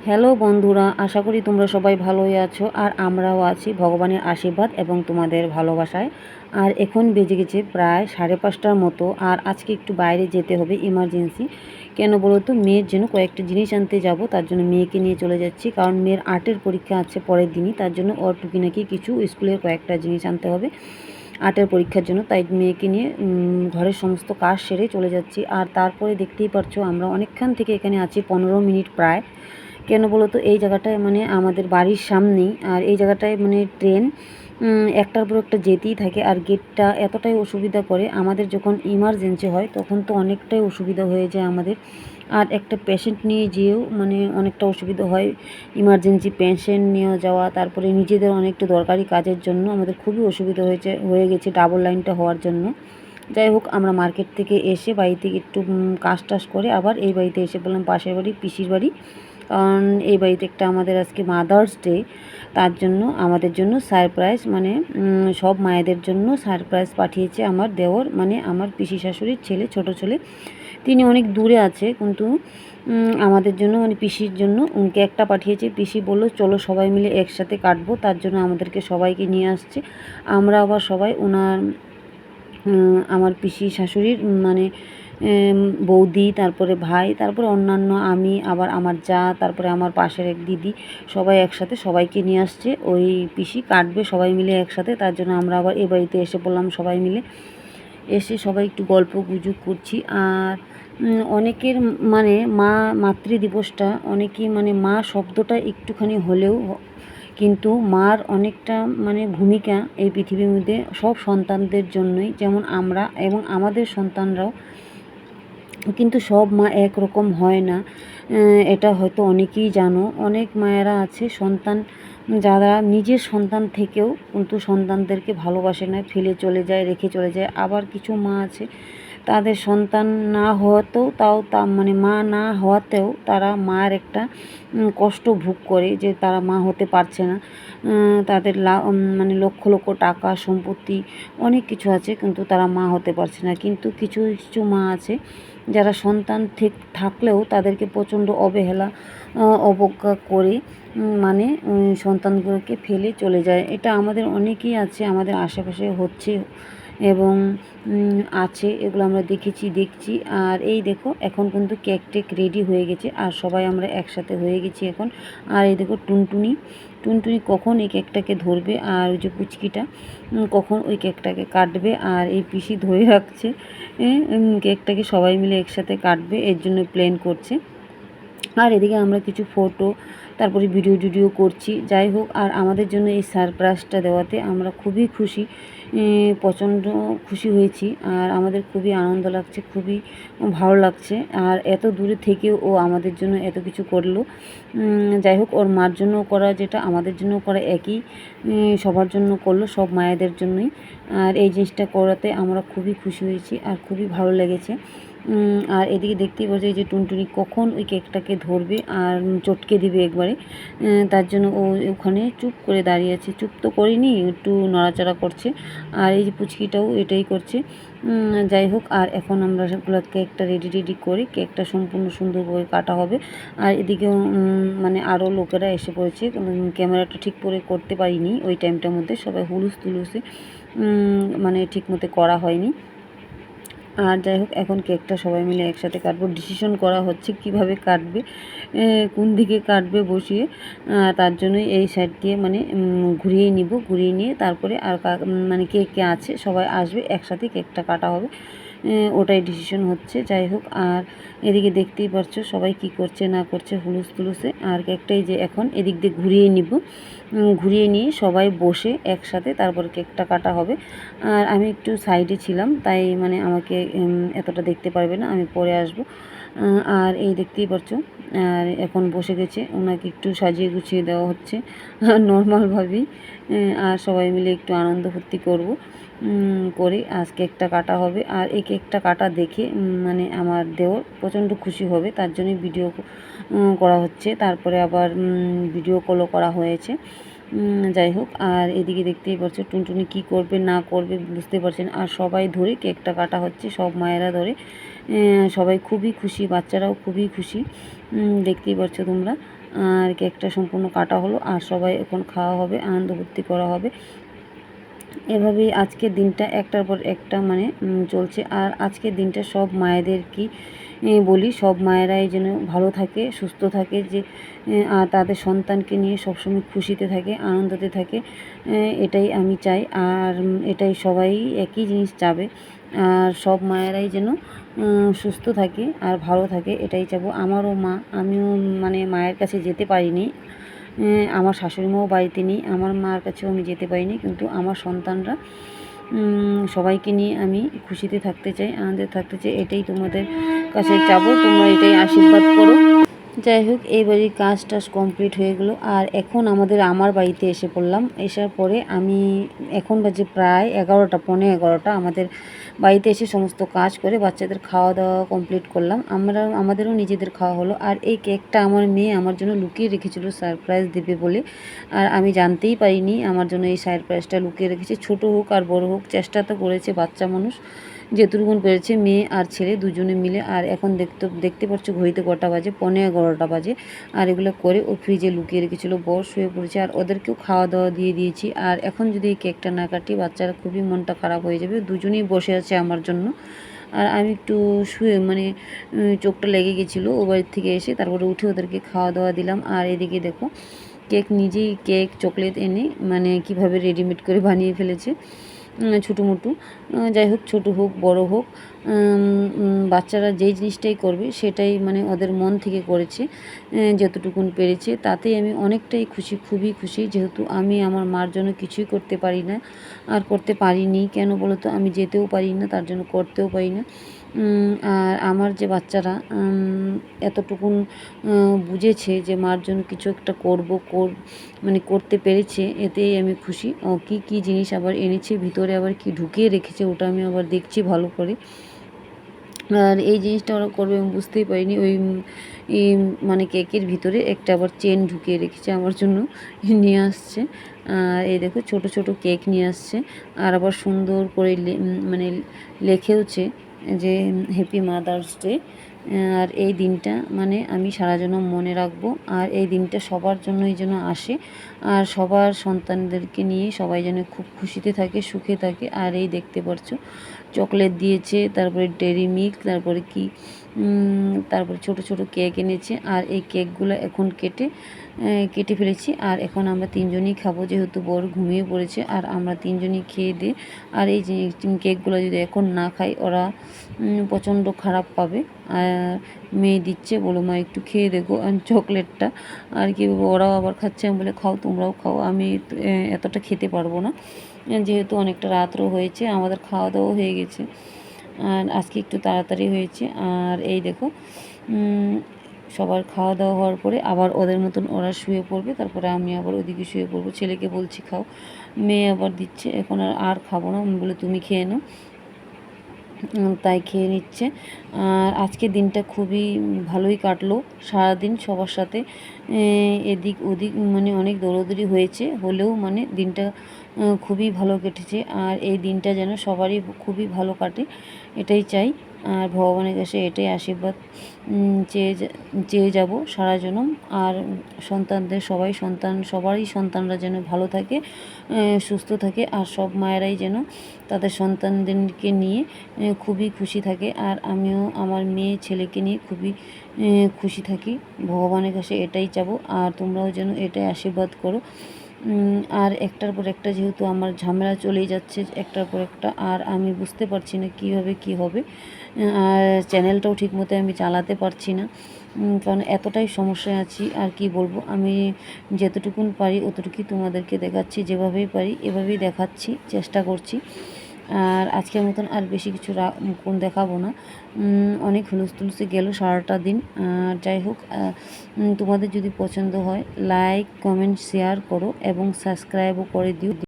Hello বন্ধুরা, আশা করি তোমরা সবাই ভালোই আছো আর আমরাও আছি ভগবানের আশীর্বাদ এবং তোমাদের ভালোবাসায়। আর এখন বেজে গেছে প্রায় 5:30টার মতো। আর আজকে একটু বাইরে যেতে হবে ইমার্জেন্সি। কেন বলো তো, মেয়ের জন্য কয়েকটা জিনিস আনতে যাব, তার জন্য মেয়েকে নিয়ে চলে যাচ্ছি। কারণ মেয়ের আর্টের পরীক্ষা আছে পরের দিনই, তার জন্য ওর টুকিনাকি কিছু স্কুলের কয়েকটা জিনিস আনতে হবে আর্টের পরীক্ষার জন্য। তাই মেয়েকে নিয়ে ঘরের সমস্ত কাজ সেরে চলে যাচ্ছি। আর তারপরে দেখতেই পারছো আমরা অনেকক্ষণ থেকে এখানে আছি, 15 মিনিট প্রায়। কেন বলো তো, এই জায়গাটায় মানে আমাদের বাড়ির সামনেই, আর এই জায়গাটায় মানে ট্রেন একটার পর একটা যেতেই থাকে। আর গেটটা এতটাই অসুবিধা করে আমাদের, যখন ইমার্জেন্সি হয় তখন তো অনেকটাই অসুবিধা হয়ে যায় আমাদের। আর একটা পেশেন্ট নিয়ে যেয়েও মানে অনেকটা অসুবিধা হয়, ইমার্জেন্সি পেশেন্ট নিয়ে যাওয়া, তারপরে নিজেদের অনেকটা দরকারি কাজের জন্য আমাদের খুবই অসুবিধা হয়ে গেছে ডাবল লাইনটা হওয়ার জন্য। যাই হোক, আমরা মার্কেট থেকে এসে বাড়ি থেকে একটু কাজ টাজ করে আবার এই বাড়িতে এসে বললাম, পাশের বাড়ি পিসির বাড়ি। কারণ এই বাড়িতে একটা আমাদের আজকে মাদার্স ডে, তার জন্য আমাদের জন্য সারপ্রাইজ, মানে সব মায়েদের জন্য সারপ্রাইজ পাঠিয়েছে আমার দেওর, মানে আমার পিসি শাশুড়ির ছেলে, ছোট ছেলে। তিনি অনেক দূরে আছে, কিন্তু আমাদের জন্য মানে পিসির জন্য কেকটা পাঠিয়েছে। পিসি বললো চলো সবাই মিলে একসাথে কাটবো, তার জন্য আমাদেরকে সবাইকে নিয়ে আসছে। আমরা আবার সবাই ওনার আমার পিসি শাশুড়ির মানে বৌদি, তারপরে ভাই, তারপরে অন্যান্য, আমি, আবার আমার যা, তারপরে আমার পাশের এক দিদি, সবাই একসাথে সবাইকে নিয়ে আসছে। ওই পিসি কাটবে সবাই মিলে একসাথে, তার জন্য আমরা আবার এ বাড়িতে এসে পড়লাম সবাই মিলে। এসে সবাই একটু গল্প গুজব করছি। আর অনেকের মানে মাতৃ দিবসটা অনেকেই মানে মা শব্দটা একটুখানি হলেও, কিন্তু মার অনেকটা মানে ভূমিকা এই পৃথিবীর মধ্যে সব সন্তানদের জন্যই, যেমন আমরা এবং আমাদের সন্তানরাও। কিন্তু সব মা একরকম হয় না, এটা হয়তো অনেকেই জানো। অনেক মায়েরা আছে সন্তান, যারা নিজের সন্তান থেকেও কিন্তু সন্তানদেরকে ভালোবাসে না, ফেলে চলে যায়, রেখে চলে যায়। আবার কিছু মা আছে তাদের সন্তান না হওয়াতেও, মানে মা না হওয়াতেও তারা মায়ের একটা কষ্ট ভোগ করে, যে তারা মা হতে পারছে না। তাদের মানে লক্ষ লক্ষ টাকা সম্পত্তি অনেক কিছু আছে, কিন্তু তারা মা হতে পারছে না। কিন্তু কিছু কিছু মা আছে যারা সন্তান থাকলেও তাদেরকে প্রচণ্ড অবহেলা অবজ্ঞা করে মানে সন্তানগুলোকে ফেলে চলে যায়। এটা আমাদের অনেকেই আছে, আমাদের আশেপাশে হচ্ছে এবং আছে, এগুলো আমরা দেখছি। আর এই দেখো, এখন কিন্তু কেক টেক রেডি হয়ে গেছে আর সবাই আমরা একসাথে হয়ে গেছি এখন। আর এই দেখো টুনটুনি কখন এই কেকটাকে ধরবে, আর ওই যে পুচকিটা কখন ওই কেকটাকে কাটবে। আর এই পিসি ধরে রাখছে কেকটাকে সবাই মিলে একসাথে কাটবে, এর জন্য প্ল্যান করছে। আর এদিকে আমরা কিছু ফটো, তারপরে ভিডিও করছি। যাই হোক, আর আমাদের জন্য এই সারপ্রাইজটা দেওয়াতে আমরা খুবই খুশি, প্রচণ্ড খুশি হয়েছি। আর আমাদের খুবই আনন্দ লাগছে, খুবই ভালো লাগছে। আর এত দূরে থেকেও ও আমাদের জন্য এত কিছু করলো। যাই হোক, ওর মার জন্য করা যেটা আমাদের জন্য করা একই, সবার জন্য করলো, সব মায়েদের জন্যই। আর এই জিনিসটা করাতে আমরা খুবই খুশি হয়েছি আর খুবই ভালো লেগেছে। আর এদিকে দেখতেই পাচ্ছি যে টুনটুনি কখন ওই কেকটাকে ধরবে আর চটকে দিবে একবারে। তার জন্য ও ওখানে চুপ করে দাঁড়িয়ে আছে, চুপ তো করিনি, একটু নড়াচড়া করছে। আর এই যে পুচকিটাও এটাই করছে। যাই হোক, আর এখন আমরা সবগুলো কেকটা রেডি করে কেকটা সম্পূর্ণ সুন্দরভাবে কাটা হবে। আর এদিকেও মানে আরও লোকেরা এসে পড়েছে, ক্যামেরাটা ঠিক করে করতে পারিনি ওই টাইমটার মধ্যে, সবাই হুলুস তুলুসে মানে ঠিক মতো করা হয়নি। আর যাই হোক, এখন কেকটা সবাই মিলে একসাথে কাটবো। ডিসিশন করা হচ্ছে কিভাবে কাটবে, কোন দিকে কাটবে বসিয়ে। তার জন্যই এই সাইড দিয়ে মানে ঘুরিয়ে নিয়ে তারপরে আর মানে কে কে আছে সবাই আসবে, একসাথে কেকটা কাটা হবে, ওটাই ডিসিশন হচ্ছে। যাই হোক, আর এদিকে দেখতেই পারছো সবাই কি করছে না করছে, হুলুস তুলুসে। আর কেকটাই যে এখন এদিক দিয়ে ঘুরিয়ে নিয়ে সবাই বসে একসাথে তারপর কেকটা কাটা হবে। আর আমি একটু সাইডে ছিলাম, তাই মানে আমাকে এতটা দেখতে পারবে না, আমি পরে আসব। আর এই দেখতেই পাচ্ছ, আর এখন বসে গেছে, ওনাকে একটু সাজিয়ে গুছিয়ে দেওয়া হচ্ছে নর্মালভাবেই। আর সবাই মিলে একটু আনন্দ ফুর্তি করব, করে আজ কেকটা কাটা হবে। আর এই কেকটা কাটা দেখে মানে আমার দেওর প্রচণ্ড খুশি হবে, তার জন্যই ভিডিও করা হচ্ছে। তারপরে আবার ভিডিও কলও করা হয়েছে। যাই হোক, আর এদিকে দেখতেই পাচ্ছ টুনটুনি কি করবে না করবে বুঝতে পারছেন। আর সবাই ধরে কেকটা কাটা হচ্ছে, সব মায়েরা ধরে, সবাই খুবই খুশি, বাচ্চারাও খুবই খুশি, দেখতেই পাচ্ছ তোমরা। আর কেকটা সম্পূর্ণ কাটা হলো আর সবাই এখন খাওয়া হবে, আনন্দ ফুর্তি করা হবে। এভাবেই আজকের দিনটা একটার পর একটা মানে চলছে। আর আজকের দিনটা সব মায়েদের কি বলি, সব মায়েরাই যেন ভালো থাকে, সুস্থ থাকে, যে আর তাদের সন্তানকে নিয়ে সবসময় খুশিতে থাকে, আনন্দতে থাকে, এটাই আমি চাই। আর এটাই সবাই একই জিনিস চাবে। আর সব মায়েরাই যেন সুস্থ থাকে আর ভালো থাকে, এটাই চাবো। আমারও মা, আমিও মানে মায়ের কাছে যেতে পারিনি, আমার শাশুড়ি মাও বাড়িতে নেই, আমার মার কাছেও আমি যেতে পারিনি, কিন্তু আমার সন্তানরা সবাইকে নিয়ে আমি খুশিতে থাকতে চাই, আনন্দে থাকতে চাই, এটাই তোমাদের কাছে চাবো। তোমরা এটাই আশীর্বাদ করো। যাই হোক, এই বাড়ির কাজ টাজ কমপ্লিট হয়ে গেলো আর এখন আমার বাড়িতে এসে পড়লাম। আসার পরে আমি এখন বাজে প্রায় 11টা, পৌনে 11টা। আমাদের বাড়িতে এসে সমস্ত কাজ করে বাচ্চাদের খাওয়া দাওয়া কমপ্লিট করলাম, আমাদেরও নিজেদের খাওয়া হলো। আর এই কেকটা আমার মেয়ে আমার জন্য লুকিয়ে রেখেছিল সারপ্রাইজ দেবে বলে, আর আমি জানতেই পারিনি আমার জন্য এই সারপ্রাইজটা লুকিয়ে রেখেছে। ছোট হোক আর বড় হোক, চেষ্টা তো করেছে বাচ্চা মানুষ, যেটুকুন পেরেছে, মেয়ে আর ছেলে দুজনে মিলে। আর এখন দেখতে পাচ্ছ ঘড়িতে কটা বাজে, পৌনে 11টা বাজে। আর এগুলো করে ও ফ্রিজে লুকিয়ে রেখেছিল, বর শুয়ে পড়েছে আর ওদেরকেও খাওয়া দাওয়া দিয়ে দিয়েছি। আর এখন যদি এই কেকটা না কাটি বাচ্চারা খুবই মনটা খারাপ হয়ে যাবে। দুজনেই বসে আছে আমার জন্য, আর আমি একটু শুয়ে মানে চোখটা লেগে গেছিলো ও বাড়ির থেকে এসে, তারপরে উঠে ওদেরকে খাওয়া দাওয়া দিলাম। আর এদিকে দেখো কেক, নিজেই কেক চকলেট এনে মানে কিভাবে রেডিমেড করে বানিয়ে ফেলেছে, ছোটো মোটো। যাই হোক, ছোটো হোক বড় হোক, বাচ্চারা যেই জিনিসটাই করবে সেটাই মানে ওদের মন থেকে করেছে, যতটুকুন পেরেছে তাতেই আমি অনেকটাই খুশি, খুবই খুশি। যেহেতু আমি আমার মার জন্য কিছুই করতে পারি না আর করতে পারিনি, কেন বলো তো, আমি যেতেও পারি না, তার জন্য করতেও পারি না। আর আমার যে বাচ্চারা এতটুকুন বুঝেছে যে মার জন্য কিছু একটা মানে করতে পেরেছে, এতেই আমি খুশি। ও কী জিনিস আবার এনেছে, ভিতরে আবার কি ঢুকিয়ে রেখেছে ওটা আমি আবার দেখছি ভালো করে। আর এই জিনিসটা ওরা করবে আমি বুঝতেই পারিনি। ওই মানে কেকের ভিতরে একটা আবার চেন ঢুকিয়ে রেখেছে আমার জন্য, নিয়ে আসছে। আর এই দেখো ছোট ছোট কেক নিয়ে আসছে, আর আবার সুন্দর করে মানে লেখেওছে যে হ্যাপি মাদার্স ডে। আর এই দিনটা মানে আমি সারা জন্য মনে রাখবো। আর এই দিনটা সবার জন্যই যেন আসে, আর সবার সন্তানদেরকে নিয়ে সবাই যেন খুব খুশিতে থাকে, সুখে থাকে। আর এই দেখতে পাচ্ছ চকলেট দিয়েছে, তারপরে ডেরি মিল্ক, তারপরে তারপরে ছোট ছোট কেক এনেছে। আর এই কেকগুলো এখন কেটে ফেলেছি। আর এখন আমরা তিনজনই খাবো, যেহেতু বর ঘুমিয়ে পড়েছে আর আমরা তিনজনই খেয়ে দিই। আর এই যে কেকগুলো যদি এখন না খাই ওরা প্রচণ্ড খারাপ পাবে। আর মেয়ে দিচ্ছে, বলো মা একটু খেয়ে দেখো চকলেটটা। আর কি ওরাও আবার খাচ্ছে, আমি বলে খাও, তোমরাও খাও, আমি এতটা খেতে পারবো না, যেহেতু অনেকটা রাতও হয়েছে, আমাদের খাওয়া দাওয়া হয়ে গেছে। আর আজকে একটু তাড়াতাড়ি হয়েছে। আর এই দেখো সবার খাওয়া দাওয়া হওয়ার পরে আবার ওদের মতন ওরা শুয়ে পড়বে, তারপরে আমি আবার ওদিকে শুয়ে পড়বো। ছেলেকে বলছি খাও, মেয়ে আবার দিচ্ছে, এখন আর খাবো না, আমি বলে তুমি খেয়ে নাও, তাই খেয়ে নিচ্ছে। আর আজকের দিনটা খুবই ভালোই কাটলো, সারাদিন সবার সাথে এদিক ওদিক মানে অনেক দৌড়াদৌড়ি হলেও মানে দিনটা খুবই ভালো কেটেছে। আর এই দিনটা যেন সবারই খুবই ভালো কাটে, এটাই চাই। আর ভগবানের কাছে এটাই আশীর্বাদ চেয়ে যাব সারা জনম। আর সবারই সন্তানরা যেন ভালো থাকে, সুস্থ থাকে। আর সব মায়েরাই যেন তাদের সন্তানদেরকে নিয়ে খুবই খুশি থাকে। আর আমিও আমার মেয়ে ছেলেকে নিয়ে খুবই খুশি থাকি, ভগবানের কাছে এটাই চাবো। আর তোমরাও যেন এটাই আশীর্বাদ করো। আর একটার পর একটা যেহেতু আমার ঝামেলা চলেই যাচ্ছে একটার পর একটা, আর আমি বুঝতে পারছি না কীভাবে কী হবে। আর চ্যানেলটাও ঠিকমতো আমি চালাতে পারছি না, কারণ এতটাই সমস্যায় আছি। আর কি বলবো, আমি যতটুকুন পারি অতটুকুই তোমাদেরকে দেখাচ্ছি, যেভাবেই পারি এভাবেই দেখাচ্ছি, চেষ্টা করছি। আর আজকের মতন আর বেশি কিছু দেখাবো না, অনেক হুলস্থুলসে গেল সারাটা দিন। যাই হোক, তোমাদের যদি পছন্দ হয় লাইক কমেন্ট শেয়ার করো এবং সাবস্ক্রাইবও করে দিও।